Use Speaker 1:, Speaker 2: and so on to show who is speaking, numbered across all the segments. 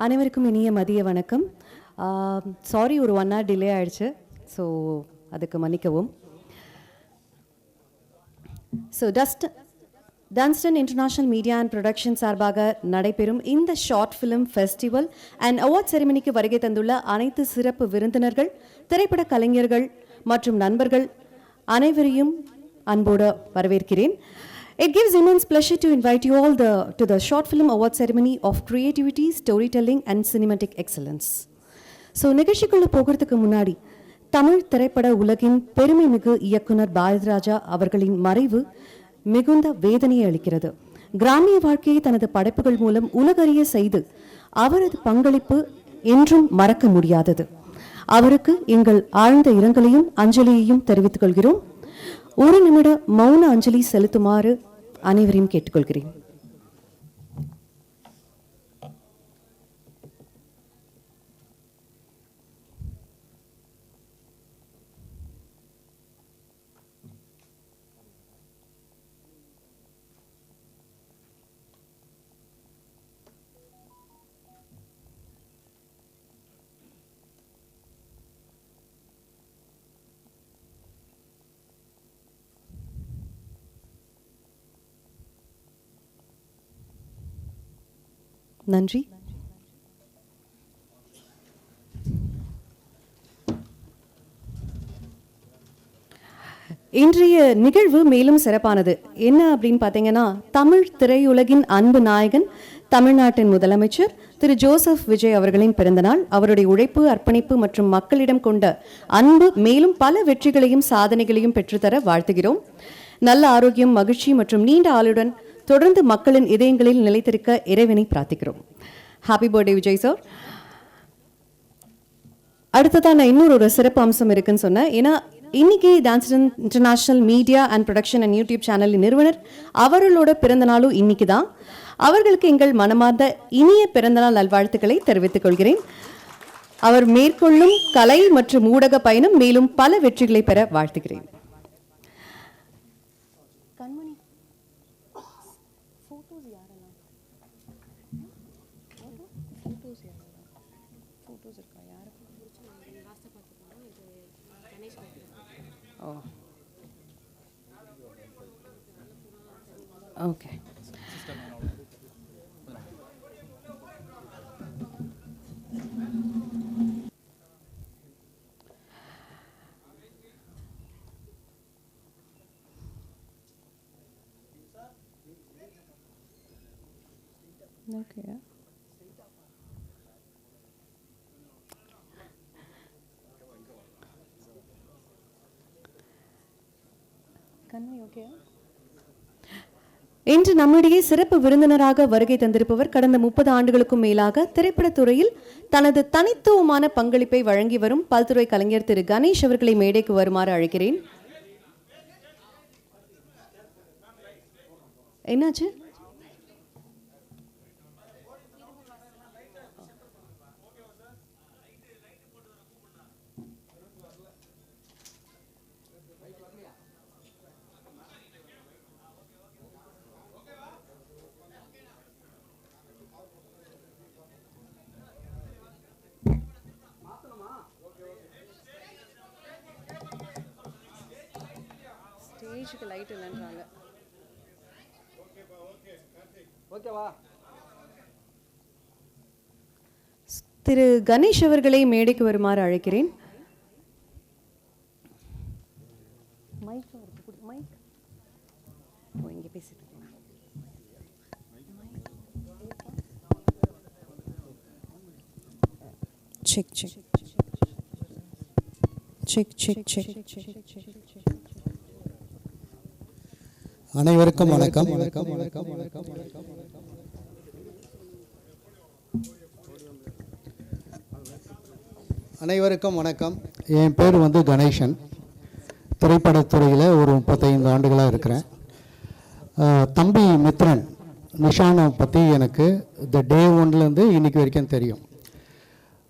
Speaker 1: அனைவருக்கும் இனிய மதிய வணக்கம். சாரி, ஒரு 1 hour டிலே ஆயிடுச்சு. ஸோ அதுக்கு மன்னிக்கவும். So Danston international media and production சார்பாக நடைபெறும் இந்த short film festival and award செரிமனிக்கு வருகை தந்துள்ள அனைத்து சிறப்பு விருந்தினர்கள், திரைப்பட கலைஞர்கள் மற்றும் நண்பர்கள் அனைவரையும் அன்போடு வரவேற்கிறேன். It gives immense pleasure to invite you all to the Short Film Award Ceremony of Creativity, Storytelling and Cinematic Excellence. So நிகழ்ச்சிக்குள்ள போகிறதுக்கு முன்னாடி தமிழ் திரைப்பட உலகின் பெருமை மிகு இயக்குனர் பாரதிராஜா அவர்களின் மறைவு மிகுந்த வேதனையை அளிக்கிறது. கிராமிய வாழ்க்கையை தனது படைப்புகள் மூலம் உலகறிய செய்து அவரது பங்களிப்பு என்றும் மறக்க முடியாதது. அவருக்கு எங்கள் ஆழ்ந்த இரங்கலையும் அஞ்சலியையும் தெரிவித்துக் கொள்கிறோம். ஒரு நிமிட மௌன அஞ்சலி செலுத்துமாறு அனைவரையும் கேட்டுக்கொள்கிறேன். நன்றி. இன்றைய நிகழ்வு மேலும் சிறப்பானது. என்ன அப்படின்னு பார்த்தீங்கன்னா, தமிழ் திரையுலகின் அன்பு நாயகன், தமிழ்நாட்டின் முதலமைச்சர் திரு ஜோசப் விஜய் அவர்களின் பிறந்தநாள். அவருடைய உழைப்பு, அர்ப்பணிப்பு மற்றும் மக்களிடம் கொண்ட அன்பு மேலும் பல வெற்றிகளையும் சாதனைகளையும் பெற்றுத்தர வாழ்த்துகிறோம். நல்ல ஆரோக்கியம், மகிழ்ச்சி மற்றும் நீண்ட ஆளுடன் தொடர்ந்து மக்களின் இதயங்களில் நிலைத்திருக்க இறைவனை பிரார்த்திக்கிறோம். Happy birthday Vijay sir. அடுத்ததான் நான் இன்னொரு சிறப்பு அம்சம் இருக்குன்னு சொன்னேன். ஏன்னா இன்னைக்கு Danston international media and production and YouTube சேனலின் நிறுவனர் அவர்களோட பிறந்த நாளும் இன்னைக்கு தான். அவர்களுக்கு எங்கள் மனமார்ந்த இனிய பிறந்தநாள் நல்வாழ்த்துக்களை தெரிவித்துக் கொள்கிறேன். அவர் மேற்கொள்ளும் கலை மற்றும் ஊடக பயணம் மேலும் பல வெற்றிகளை பெற வாழ்த்துகிறேன். ஓகே. ஓகே. இன்று நம்மிடையே சிறப்பு விருந்தினராக வருகை தந்திருப்பவர் கடந்த 30 ஆண்டுகளுக்கும் மேலாக திரைப்படத்துறையில் தனது தனித்துவமான பங்களிப்பை வழங்கி வரும் பல்துறை கலைஞர் திரு கணேஷ் அவர்களை மேடைக்கு வருமாறு அழைக்கிறேன். என்னாச்சு? லைட் இல்லைன்றாங்க. திரு கணேஷ் அவர்களை மேடைக்கு வருமாறு அழைக்கிறேன். Check check check check check.
Speaker 2: அனைவருக்கும் வணக்கம். அனைவருக்கும் வணக்கம். என் பேர் கணேசன். திரைப்படத்துறையில் ஒரு 35 ஆண்டுகளாக இருக்கிறேன். தம்பி மித்ரன் நிஷானை பற்றி எனக்கு இந்த டே 1லேருந்து இன்றைக்கி வரைக்கும் தெரியும்.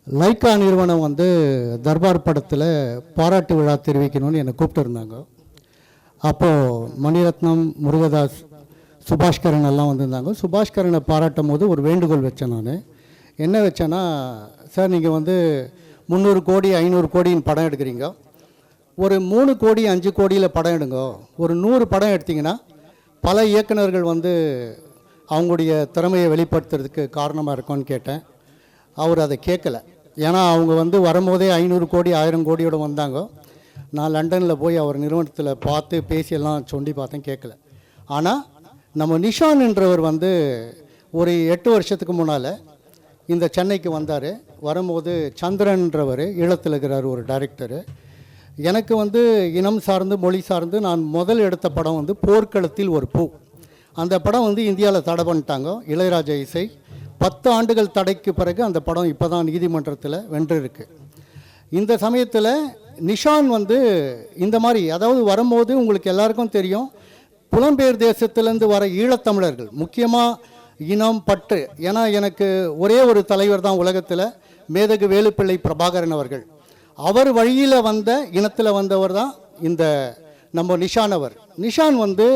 Speaker 2: லைக்கா நிறுவனம் தர்பார் படத்தில் பாராட்டு விழா தெரிவிக்கணும்னு என்னை கூப்பிட்டுருந்தாங்க. அப்போது மணிரத்னம், முருகதாஸ், சுபாஷ்கரன் எல்லாம் வந்திருந்தாங்க. சுபாஷ்கரனை பாராட்டும் போது ஒரு வேண்டுகோள் வச்சேன். நான் என்ன வச்சேன்னா, சார் நீங்கள் வந்து 300 கோடி 500 கோடின்னு படம் எடுக்கிறீங்க, ஒரு 3 கோடி 5 கோடியில் படம் எடுங்க, ஒரு 100 படம் எடுத்திங்கன்னா பல இயக்குனர்கள் வந்து அவங்களுடைய திறமையை வெளிப்படுத்துறதுக்கு காரணமாக இருக்கும்னு கேட்டேன். அவர் அதை கேட்கல. ஏன்னா அவங்க வந்து வரும்போதே 500 கோடி 1000 கோடியோடு வந்தாங்க. நான் லண்டனில் போய் அவர் நிறுவனத்தில் பார்த்து பேசியெல்லாம் சொல்லி பார்த்தேன், கேட்கல. ஆனால் நம்ம நிஷான்ன்றவர் வந்து ஒரு 8 வருஷத்துக்கு முன்னால் இந்த சென்னைக்கு வந்தார். வரும்போது சந்திரன்றவர் ஈழத்தில் இருக்கிறார், ஒரு டைரக்டரு. எனக்கு வந்து இனம் சார்ந்து மொழி சார்ந்து நான் முதல் எடுத்த படம் வந்து போர்க்களத்தில் ஒரு பூ. அந்த படம் வந்து இந்தியாவில் தடை பண்ணிட்டாங்க, இளையராஜா இசை. 10 ஆண்டுகள் தடைக்கு பிறகு அந்த படம் இப்போ தான் நீதிமன்றத்தில் வென்றிருக்கு. இந்த சமயத்தில் நிஷான் வந்து இந்த மாதிரி, அதாவது வரும்போது உங்களுக்கு எல்லாருக்கும் தெரியும், புலம்பெயர் தேசத்துலேருந்து வர ஈழத்தமிழர்கள் முக்கியமாக இனம் பற்று. ஏன்னா எனக்கு ஒரே ஒரு தலைவர் தான் உலகத்தில், மேதகு வேலுப்பிள்ளை பிரபாகரன் அவர்கள். அவர் வழியில் வந்த இனத்தில் வந்தவர் தான் இந்த நம்ம நிஷான் அவர். நிஷான் வந்து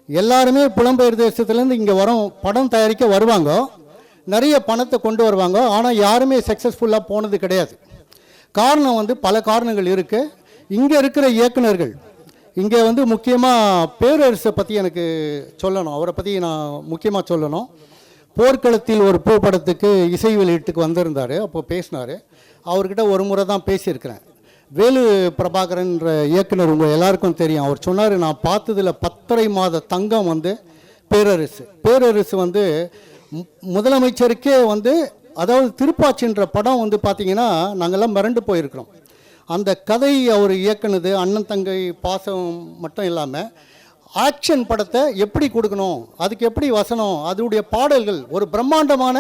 Speaker 2: எல்லாருமே புலம்பெயர் தேசத்துலேருந்து இங்கே வரோம், படம் தயாரிக்க வருவாங்க, நிறைய பணத்தை கொண்டு வருவாங்க. ஆனால் யாருமே சக்ஸஸ்ஃபுல்லாக போனது கிடையாது. காரணம் வந்து பல காரணங்கள் இருக்குது. இங்கே இருக்கிற இயக்குனர்கள், இங்கே வந்து முக்கியமாக பேரரசை பற்றி எனக்கு சொல்லணும், அவரை பற்றி நான் முக்கியமாக சொல்லணும். போர்க்களத்தில் ஒரு பூ படத்துக்கு இசை வெளியீட்டுக்கு வந்திருந்தார், அப்போ பேசினார். அவர்கிட்ட ஒரு முறை தான் பேசியிருக்கிறேன். வேலு பிரபாகரன்ற இயக்குனர் உங்கள் எல்லாருக்கும் தெரியும். அவர் சொன்னார், நான் பார்த்ததில் 10.5 மாத தங்கம் வந்து பேரரசு. பேரரசு வந்து முதலமைச்சருக்கே வந்து, அதாவது திருப்பாச்சின்ற படம் வந்து பார்த்திங்கன்னா நாங்கள்லாம் மிரண்டு போயிருக்கிறோம். அந்த கதை அவர் இயக்குனது, அண்ணன் தங்கை பாசம் மட்டும் இல்லாமல் ஆக்ஷன் படத்தை எப்படி கொடுக்கணும், அதுக்கு எப்படி வசனம், அதனுடைய பாடல்கள் ஒரு பிரம்மாண்டமான,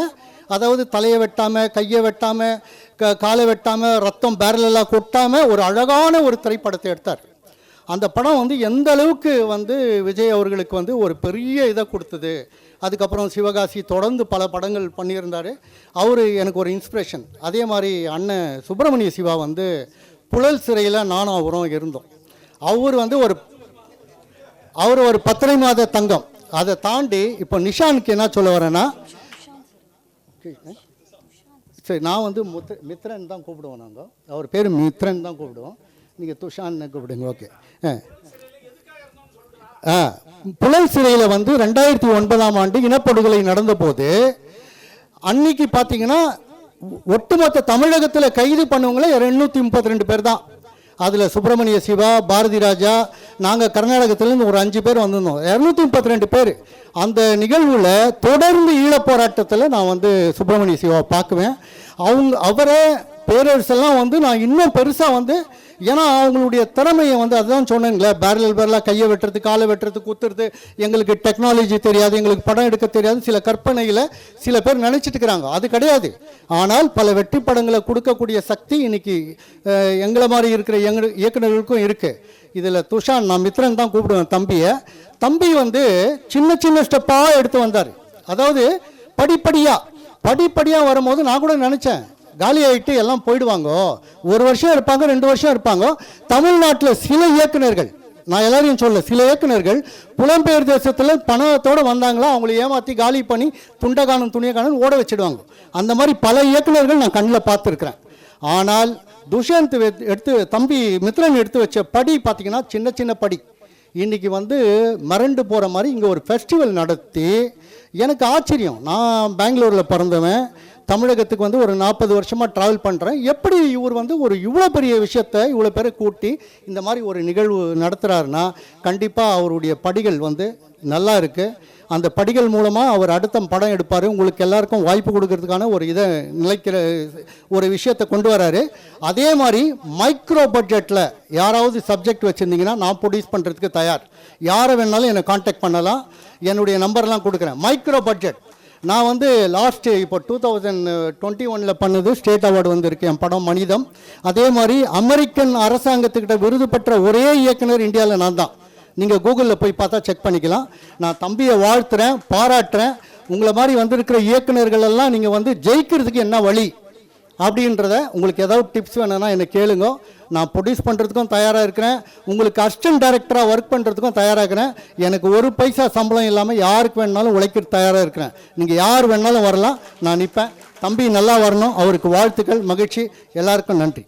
Speaker 2: அதாவது தலையை வெட்டாமல் கையை வெட்டாமல் காலை வெட்டாமல் ரத்தம் பேரலெல்லாம் கொட்டாமல் ஒரு அழகான ஒரு திரைப்படத்தை எடுத்தார். அந்த படம் வந்து எந்த அளவுக்கு வந்து விஜய் அவர்களுக்கு வந்து ஒரு பெரிய இதை கொடுத்தது. அதுக்கப்புறம் சிவகாசி தொடர்ந்து பல படங்கள் பண்ணியிருந்தார். அவர் எனக்கு ஒரு இன்ஸ்பிரேஷன். அதே மாதிரி அண்ணன் சுப்பிரமணிய சிவா வந்து புழல் சிறையில் நானும் அவரும் இருந்தோம். அவர் வந்து ஒரு 10.5 மாத தங்கம். அதை தாண்டி இப்போ நிஷானுக்கு என்ன சொல்ல வரேன்னா, சரி நான் வந்து மித்ரன் தான் கூப்பிடுவோம், நாங்கள் அவர் பேர் மித்ரன் தான் கூப்பிடுவோம், நீங்கள் துஷான்னு கூப்பிடுங்க. ஓகே. புழல் சிறையில் வந்து 2009ஆம் ஆண்டு இனப்படுகொலை நடந்த போது அன்னைக்கு பார்த்தீங்கன்னா ஒட்டுமொத்த தமிழகத்தில் கைது பண்ணவங்களே 232 பேர் தான். அதில் சுப்பிரமணிய சிவா, பாரதி ராஜா, நாங்கள் கர்நாடகத்திலேருந்து ஒரு 5 பேர் வந்திருந்தோம். 232 பேர். அந்த நிகழ்வில் தொடர்ந்து ஈழப் போராட்டத்தில் நான் வந்து சுப்பிரமணிய சிவாவை பார்க்குவேன். அவரை பேரரசெல்லாம் வந்து நான் இன்னும் பெருசாக வந்து, ஏன்னா அவங்களுடைய திறமையை வந்து அதுதான் சொன்னேங்களே, பேரலாக கையை வெட்டுறது, காலை வெட்டுறது, குத்துறது. எங்களுக்கு டெக்னாலஜி தெரியாது, எங்களுக்கு படம் எடுக்க தெரியாது, சில கற்பனையில் சில பேர் நினச்சிட்டு இருக்கிறாங்க. அது கிடையாது. ஆனால் பல வெற்றி படங்களை கொடுக்கக்கூடிய சக்தி இன்னைக்கு எங்களை மாதிரி இருக்கிற இயக்குநர்களுக்கும் இருக்குது. இதில் துஷான், நான் மித்ரன் தான் கூப்பிடுவேன் தம்பியை. தம்பி வந்து சின்ன சின்ன ஸ்டெப்பாக எடுத்து வந்தார். அதாவது படிப்படியாக வரும்போது நான் கூட நினச்சேன், காலி ஆகிட்டு எல்லாம் போயிடுவாங்க, 1 வருஷம் இருப்பாங்க, 2 வருஷம் இருப்பாங்க. தமிழ்நாட்டில் சில இயக்குனர்கள், நான் எல்லாரையும் சொல்ல, சில இயக்குனர்கள் புலம்பெயர் தேசத்தில் பணத்தோடு வந்தாங்களா, அவங்களை ஏமாற்றி காலி பண்ணி துண்டகானம் துணியகானம் ஓட வச்சிடுவாங்க. அந்த மாதிரி பல இயக்குனர்கள் நான் கண்ணில் பார்த்துருக்குறேன். ஆனால் துஷ்யந்த் தம்பி மித்ரன் எடுத்து வச்ச படி பார்த்திங்கன்னா சின்ன சின்ன படி. இன்றைக்கி வந்து மறண்டு போகிற மாதிரி இங்கே ஒரு ஃபெஸ்டிவல் நடத்தி எனக்கு ஆச்சரியம். நான் பெங்களூரில் பிறந்தவன், தமிழகத்துக்கு வந்து ஒரு 40 வருஷமாக ட்ராவல் பண்ணுறேன். எப்படி இவர் வந்து ஒரு இவ்வளோ பெரிய விஷயத்தை இவ்வளோ பேரை கூட்டி இந்த மாதிரி ஒரு நிகழ்வு நடத்துகிறாருன்னா கண்டிப்பாக அவருடைய படிகள் வந்து நல்லா இருக்குது. அந்த படிகள் மூலமாக அவர் அடுத்த படம் எடுப்பார். உங்களுக்கு எல்லாருக்கும் வாய்ப்பு கொடுக்கறதுக்கான ஒரு இதை நிலைக்கிற ஒரு விஷயத்தை கொண்டு வராரு. அதே மாதிரி மைக்ரோ பட்ஜெட்டில் யாராவது சப்ஜெக்ட் வச்சுருந்தீங்கன்னா நான் ப்ரொடியூஸ் பண்ணுறதுக்கு தயார். யாரை வேணாலும் என்னை காண்டாக்ட் பண்ணலாம், என்னுடைய நம்பர்லாம் கொடுக்குறேன். மைக்ரோ பட்ஜெட் நான் வந்து லாஸ்ட்டு இப்போ 2021 பண்ணது ஸ்டேட் அவார்டு வந்திருக்கு என் படம் மனிதம். அதே மாதிரி அமெரிக்கன் அரசாங்கத்துக்கிட்ட விருது பெற்ற ஒரே இயக்குனர் இந்தியாவில் நான் தான். நீங்கள் கூகுளில் போய் பார்த்தா செக் பண்ணிக்கலாம். நான் தம்பியை வாழ்த்துறேன், பாராட்டுறேன். உங்களை மாதிரி வந்திருக்கிற இயக்குநர்கள் எல்லாம் நீங்கள் வந்து ஜெயிக்கிறதுக்கு என்ன வழி அப்படின்றத உங்களுக்கு ஏதாவது டிப்ஸ் வேணும்னா என்னை கேளுங்க. நான் ப்ரொடியூஸ் பண்ணுறதுக்கும் தயாராக இருக்கிறேன், உங்களுக்கு அசிஸ்டன்ட் டைரக்டராக ஒர்க் பண்ணுறதுக்கும் தயாராக இருக்கிறேன். எனக்கு ஒரு பைசா சம்பளம் இல்லாமல் யாருக்கு வேணாலும் உழைக்க தயாராக இருக்கிறேன். நீங்கள் யார் வேணாலும் வரலாம், நான் நிற்பேன். தம்பி நல்லா வரணும், அவருக்கு வாழ்த்துக்கள், மகிழ்ச்சி, எல்லாருக்கும் நன்றி.